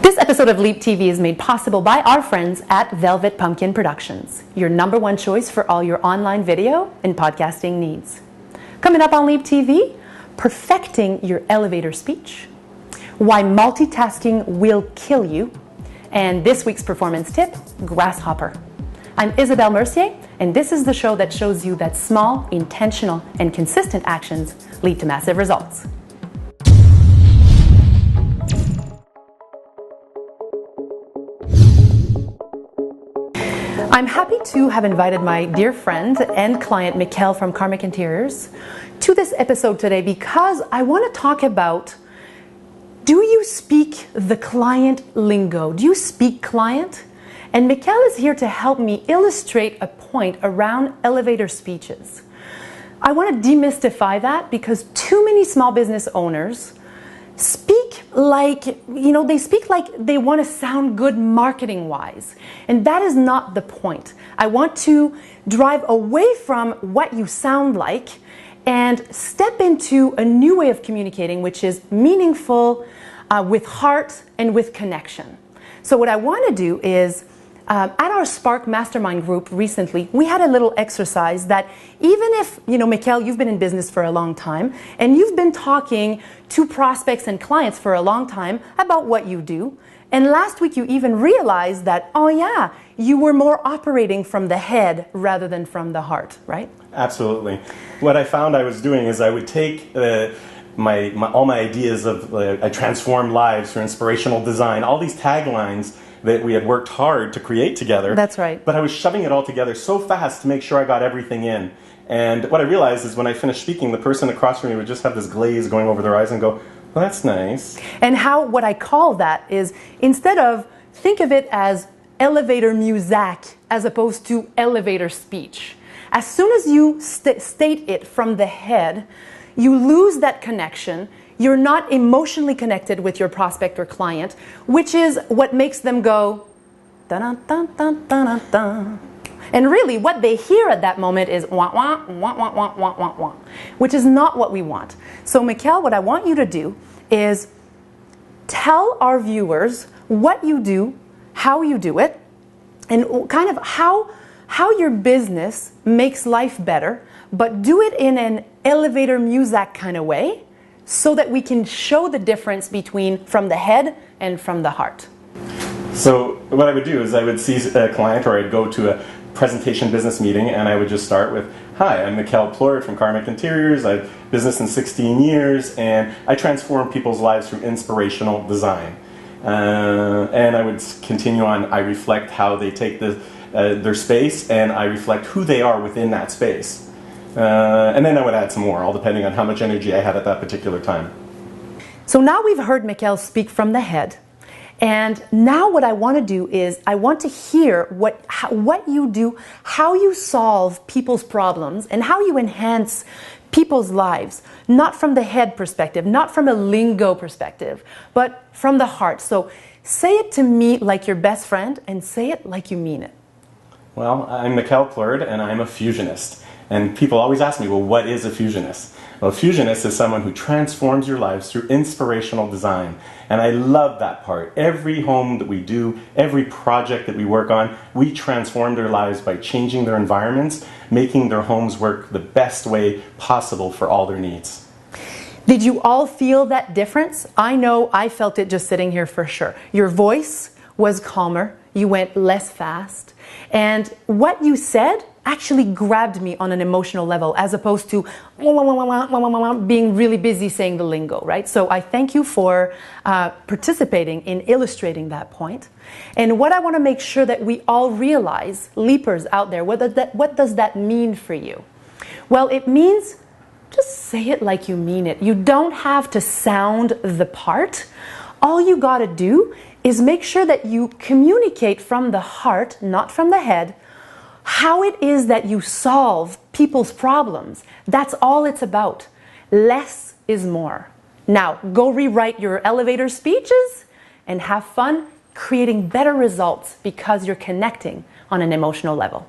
This episode of LeapTV is made possible by our friends at Velvet Pumpkin Productions, your #1 choice for all your online video and podcasting needs. Coming up on LeapTV, perfecting your elevator speech, why multitasking will kill you, and this week's performance tip, grasshopper. I'm Isabelle Mercier, and this is the show that shows you that small, intentional, and consistent actions lead to massive results. I'm happy to have invited my dear friend and client, Mikkel from Karmic Interiors, to this episode today because I want to talk about, do you speak the client lingo? Do you speak client? And Mikkel is here to help me illustrate a point around elevator speeches. I want to demystify that because too many small business owners speak like, they speak like they want to sound good marketing-wise. And that is not the point. I want to drive away from what you sound like and step into a new way of communicating, which is meaningful, with heart and with connection. So what I want to do is, at our Spark Mastermind group recently, we had a little exercise that even if, Mikkel, you've been in business for a long time and you've been talking to prospects and clients for a long time about what you do, and last week you even realized that, oh yeah, you were more operating from the head rather than from the heart, right? Absolutely. What I found I was doing is I would take all my ideas of I transformed lives through inspirational design, all these taglines that we had worked hard to create together. That's right. But I was shoving it all together so fast to make sure I got everything in. And what I realized is when I finished speaking, the person across from me would just have this glaze going over their eyes and go, well, that's nice. And what I call that is, instead of, think of it as elevator music as opposed to elevator speech. As soon as you state it from the head, you lose that connection. You're not emotionally connected with your prospect or client, which is what makes them go, dun dun dun dun dun dun. And really, what they hear at that moment is wah wah wah wah wah wah wah wah, which is not what we want. So, Mikkel, what I want you to do is tell our viewers what you do, how you do it, and kind of how your business makes life better, but do it in an elevator music kind of way, so that we can show the difference between from the head and from the heart. So what I would do is I would see a client, or I'd go to a presentation business meeting, and I would just start with, hi, I'm Mikkel Plord from Karmic Interiors. I've business in 16 years, and I transform people's lives through inspirational design. And I would continue on, I reflect how they take their space, and I reflect who they are within that space. And then I would add some more, all depending on how much energy I had at that particular time. So now we've heard Mikkel speak from the head. And now what I want to do is I want to hear what you do, how you solve people's problems, and how you enhance people's lives, not from the head perspective, not from a lingo perspective, but from the heart. So say it to me like your best friend, and say it like you mean it. Well, I'm Mikkel Plord, and I'm a fusionist. And people always ask me, well, what is a fusionist? Well, a fusionist is someone who transforms your lives through inspirational design. And I love that part. Every home that we do, every project that we work on, we transform their lives by changing their environments, making their homes work the best way possible for all their needs. Did you all feel that difference? I know I felt it just sitting here for sure. Your voice was calmer. You went less fast. And what you said actually grabbed me on an emotional level, as opposed to being really busy saying the lingo, right? So I thank you for participating in illustrating that point. And what I want to make sure that we all realize, leapers out there, what does that mean for you? Well, it means just say it like you mean it. You don't have to sound the part. All you got to do is make sure that you communicate from the heart, not from the head, how it is that you solve people's problems. That's all it's about. Less is more. Now, go rewrite your elevator speeches and have fun creating better results because you're connecting on an emotional level.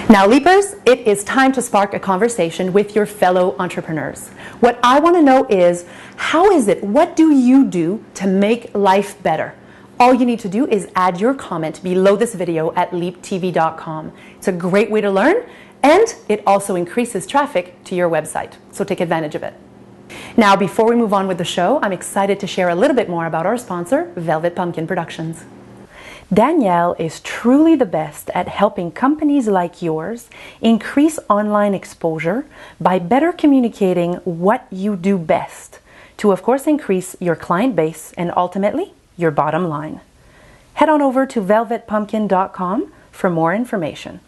Now, Leapers, it is time to spark a conversation with your fellow entrepreneurs. What I want to know is, how is it, what do you do to make life better? all you need to do is add your comment below this video at leaptv.com. It's a great way to learn, and it also increases traffic to your website, so take advantage of it. Now, before we move on with the show, I'm excited to share a little bit more about our sponsor, Velvet Pumpkin Productions. Danielle is truly the best at helping companies like yours increase online exposure by better communicating what you do best to, of course, increase your client base and ultimately your bottom line. Head on over to velvetpumpkin.com for more information.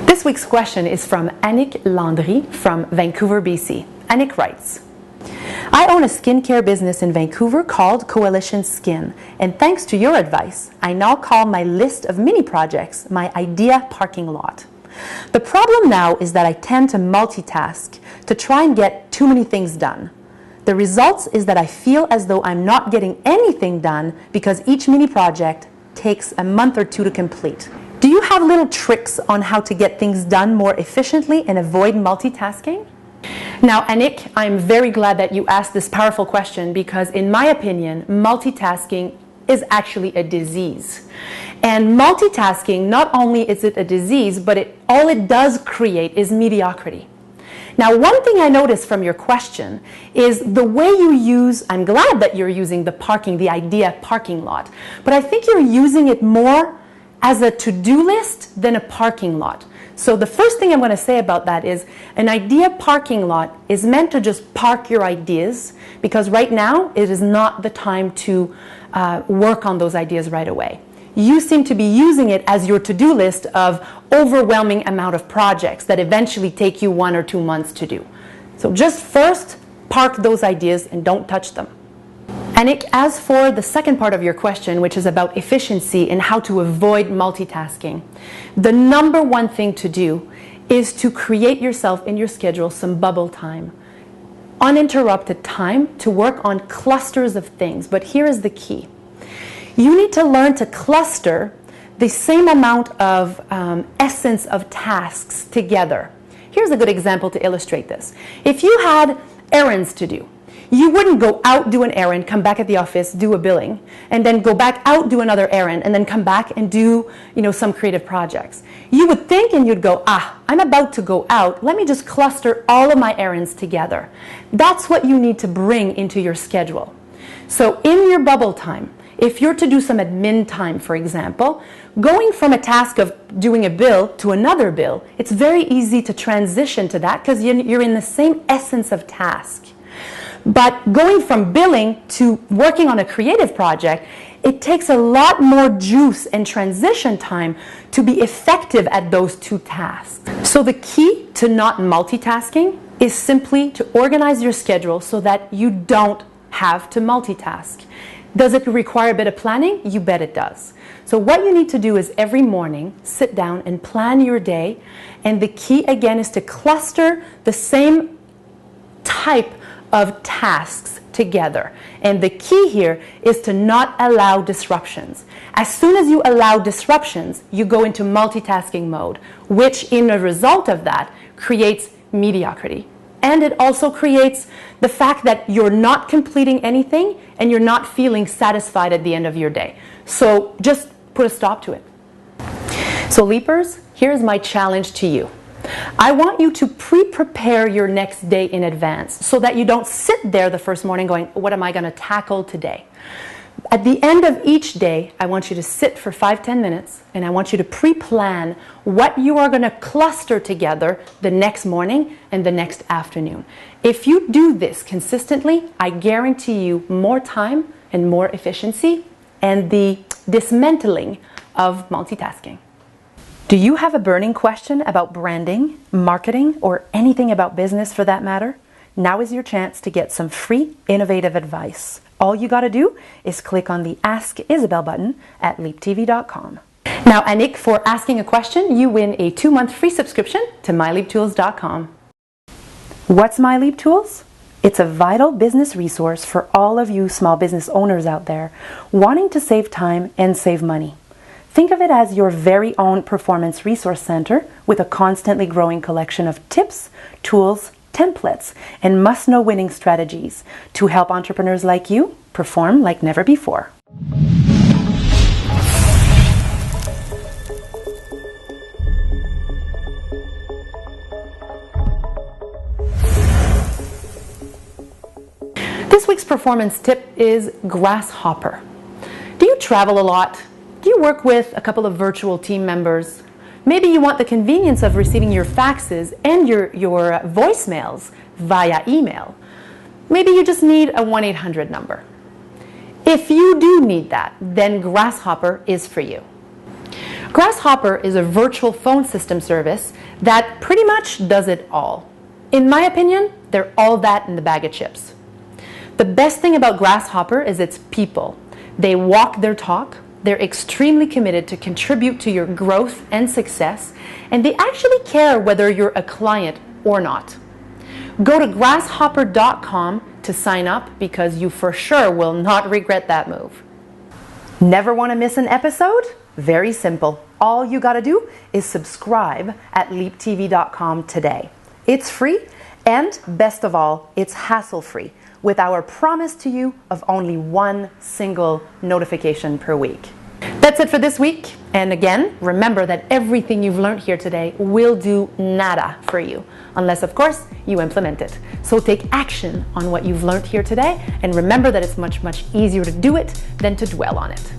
This week's question is from Annick Landry from Vancouver, BC. Annick writes, I own a skincare business in Vancouver called Coalition Skin, and thanks to your advice, I now call my list of mini projects my idea parking lot. The problem now is that I tend to multitask to try and get too many things done. The result is that I feel as though I'm not getting anything done because each mini project takes a month or two to complete. Do you have little tricks on how to get things done more efficiently and avoid multitasking? Now, Annick, I'm very glad that you asked this powerful question because, in my opinion, multitasking is actually a disease. And multitasking, not only is it a disease, but all it does create is mediocrity. Now, one thing I noticed from your question is the way you use, I'm glad that you're using the idea parking lot, but I think you're using it more as a to-do list than a parking lot. So the first thing I'm going to say about that is an idea parking lot is meant to just park your ideas, because right now it is not the time to work on those ideas right away. You seem to be using it as your to-do list of overwhelming amount of projects that eventually take you 1 or 2 months to do. So just first park those ideas and don't touch them. Annick, as for the second part of your question, which is about efficiency and how to avoid multitasking, the number one thing to do is to create yourself in your schedule some bubble time. Uninterrupted time to work on clusters of things. But here is the key. You need to learn to cluster the same amount of essence of tasks together. Here's a good example to illustrate this. If you had errands to do, you wouldn't go out, do an errand, come back at the office, do a billing, and then go back out, do another errand, and then come back and do, some creative projects. You would think and you'd go, I'm about to go out. Let me just cluster all of my errands together. That's what you need to bring into your schedule. So in your bubble time, if you're to do some admin time, for example, going from a task of doing a bill to another bill, it's very easy to transition to that because you're in the same essence of task. But going from billing to working on a creative project, it takes a lot more juice and transition time to be effective at those two tasks. So the key to not multitasking is simply to organize your schedule so that you don't have to multitask. Does it require a bit of planning? You bet it does. So what you need to do is every morning sit down and plan your day, and the key again is to cluster the same type of tasks together. And the key here is to not allow disruptions. As soon as you allow disruptions, you go into multitasking mode, which in a result of that creates mediocrity. And it also creates the fact that you're not completing anything and you're not feeling satisfied at the end of your day. So just put a stop to it. So Leapers, here's my challenge to you. I want you to pre-prepare your next day in advance so that you don't sit there the first morning going, what am I going to tackle today? At the end of each day, I want you to sit for 5-10 minutes and I want you to pre-plan what you are going to cluster together the next morning and the next afternoon. If you do this consistently, I guarantee you more time and more efficiency and the dismantling of multitasking. Do you have a burning question about branding, marketing, or anything about business for that matter? Now is your chance to get some free, innovative advice. All you got to do is click on the Ask Isabelle button at leaptv.com. Now, Annick, for asking a question, you win a 2-month free subscription to myleaptools.com. What's MyLeapTools? It's a vital business resource for all of you small business owners out there wanting to save time and save money. Think of it as your very own performance resource center with a constantly growing collection of tips, tools, templates, and must-know winning strategies to help entrepreneurs like you perform like never before. This week's performance tip is Grasshopper. Do you travel a lot? Do you work with a couple of virtual team members? Maybe you want the convenience of receiving your faxes and your voicemails via email. Maybe you just need a 1-800 number. If you do need that, then Grasshopper is for you. Grasshopper is a virtual phone system service that pretty much does it all. In my opinion, they're all that in the bag of chips. The best thing about Grasshopper is its people. They walk their talk, they're extremely committed to contribute to your growth and success, and they actually care whether you're a client or not. Go to grasshopper.com to sign up because you for sure will not regret that move. Never want to miss an episode? Very simple. All you got to do is subscribe at LeapTV.com today. It's free, and best of all, it's hassle-free, with our promise to you of only one single notification per week. That's it for this week. And again, remember that everything you've learned here today will do nada for you, unless of course you implement it. So take action on what you've learned here today, and remember that it's much, much easier to do it than to dwell on it.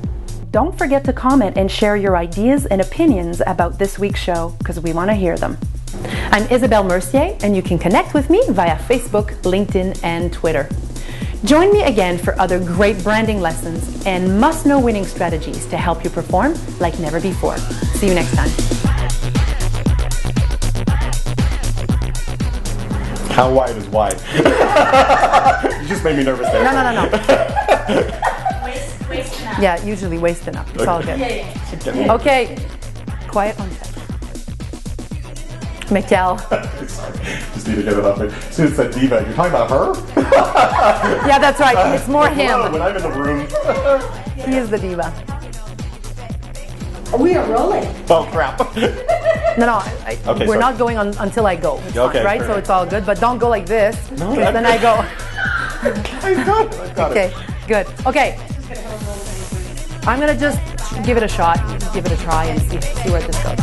Don't forget to comment and share your ideas and opinions about this week's show, because we want to hear them. I'm Isabelle Mercier, and you can connect with me via Facebook, LinkedIn, and Twitter. Join me again for other great branding lessons and must-know winning strategies to help you perform like never before. See you next time. How wide is wide? You just made me nervous there. No. Waist enough. Yeah, usually waist enough. It's all good. Yeah. Okay, quiet on set. Mikkel. Sorry, just need to get it off me. As soon as it said diva, you're talking about her? Yeah, that's right. It's more him. When I'm in the room. He is the diva. We are rolling. Oh crap. No, Okay, we're sorry. not going on until I go. It's Okay, fine, right? fair So enough. it's all good, but don't go like this, No, because then I go. I got Okay, it. good. Okay, I'm gonna just give it a shot, give it a try, and see where this goes.